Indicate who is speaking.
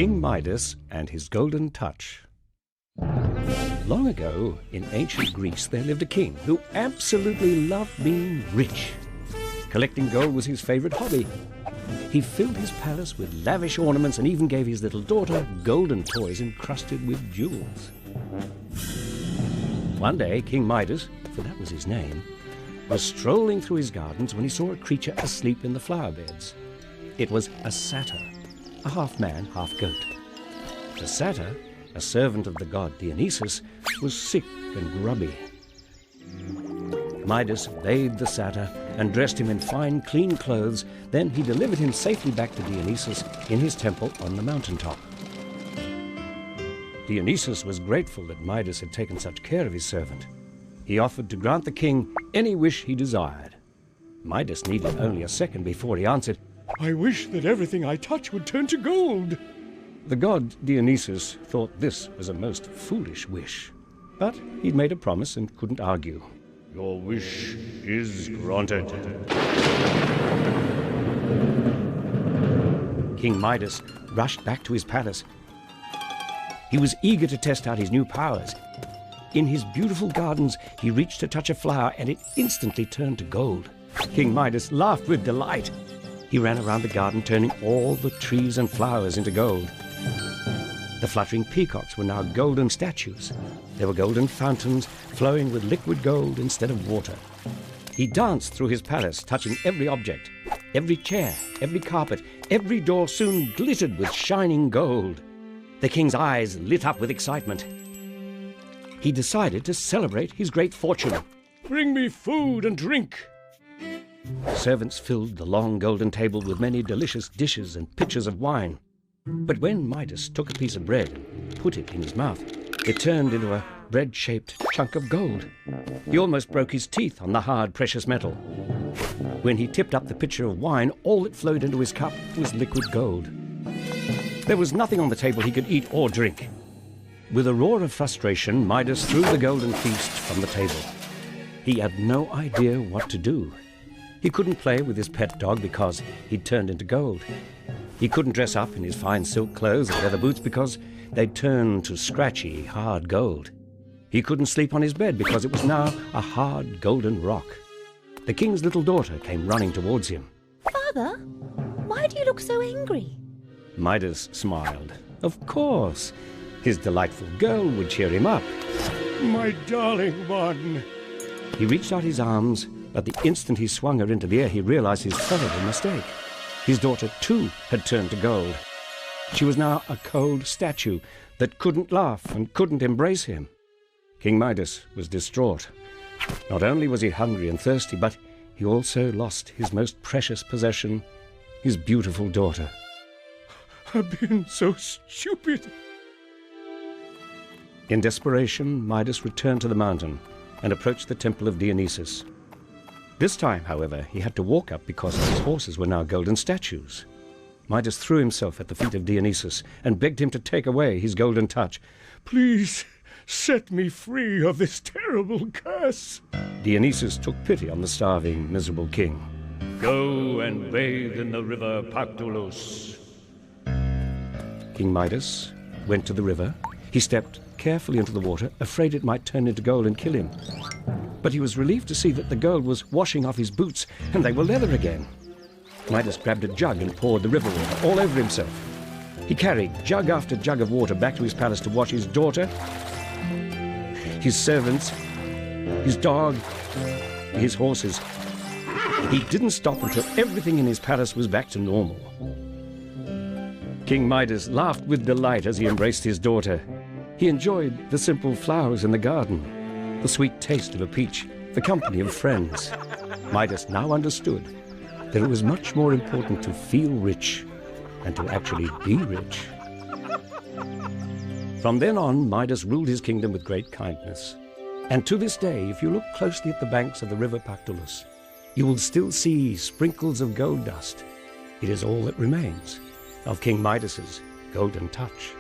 Speaker 1: King Midas and his golden touch. Long ago, in ancient Greece, there lived a king who absolutely loved being rich. Collecting gold was his favorite hobby. He filled his palace with lavish ornaments and even gave his little daughter golden toys encrusted with jewels. One day, King Midas, for that was his name, was strolling through his gardens when he saw a creature asleep in the flower beds. It was a satyr, a half-man, half-goat. The satyr, a servant of the god Dionysus, was sick and grubby. Midas bathed the satyr and dressed him in fine, clean clothes. Then he delivered him safely back to Dionysus in his temple on the mountaintop. Dionysus was grateful that Midas had taken such care of his servant. He offered to grant the king any wish he desired. Midas needed only a second before he answered,
Speaker 2: "I wish that everything I touch would turn to gold."
Speaker 1: The god Dionysus thought this was a most foolish wish, but he'd made a promise and couldn't argue.
Speaker 2: "Your wish is granted."
Speaker 1: King Midas rushed back to his palace. He was eager to test out his new powers. In his beautiful gardens, he reached to touch a flower and it instantly turned to gold. King Midas laughed with delight. He ran around the garden, turning all the trees and flowers into gold. The fluttering peacocks were now golden statues. There were golden fountains flowing with liquid gold instead of water. He danced through his palace, touching every object. Every chair, every carpet, every door soon glittered with shining gold. The king's eyes lit up with excitement. He decided to celebrate his great fortune.
Speaker 2: "Bring me food and drink."
Speaker 1: Servants filled the long golden table with many delicious dishes and pitchers of wine. But when Midas took a piece of bread and put it in his mouth, it turned into a bread-shaped chunk of gold. He almost broke his teeth on the hard, precious metal. When he tipped up the pitcher of wine, all that flowed into his cup was liquid gold. There was nothing on the table he could eat or drink. With a roar of frustration, Midas threw the golden feast from the table. He had no idea what to do. He couldn't play with his pet dog because he'd turned into gold. He couldn't dress up in his fine silk clothes and leather boots because they'd turned to scratchy, hard gold. He couldn't sleep on his bed because it was now a hard golden rock. The king's little daughter came running towards him.
Speaker 3: "Father, why do you look so angry?"
Speaker 1: Midas smiled. Of course, his delightful girl would cheer him up.
Speaker 2: "My darling one."
Speaker 1: He reached out his arms, but the instant he swung her into the air, he realized his terrible mistake. His daughter, too, had turned to gold. She was now a cold statue that couldn't laugh and couldn't embrace him. King Midas was distraught. Not only was he hungry and thirsty, but he also lost his most precious possession, his beautiful daughter.
Speaker 2: "I've been so stupid."
Speaker 1: In desperation, Midas returned to the mountain and approached the temple of Dionysus. This time, however, he had to walk up because his horses were now golden statues. Midas threw himself at the feet of Dionysus and begged him to take away his golden touch.
Speaker 2: "Please, set me free of this terrible curse."
Speaker 1: Dionysus took pity on the starving, miserable king.
Speaker 2: "Go and bathe in the river Pactolus."
Speaker 1: King Midas went to the river. He stepped carefully into the water, afraid it might turn into gold and kill him. But he was relieved to see that the gold was washing off his boots, and they were leather again. Midas grabbed a jug and poured the river water all over himself. He carried jug after jug of water back to his palace to wash his daughter, his servants, his dog, his horses. He didn't stop until everything in his palace was back to normal. King Midas laughed with delight as he embraced his daughter. He enjoyed the simple flowers in the garden, the sweet taste of a peach, the company of friends. Midas now understood that it was much more important to feel rich than to actually be rich. From then on, Midas ruled his kingdom with great kindness. And to this day, if you look closely at the banks of the river Pactolus, you will still see sprinkles of gold dust. It is all that remains of King Midas's golden touch.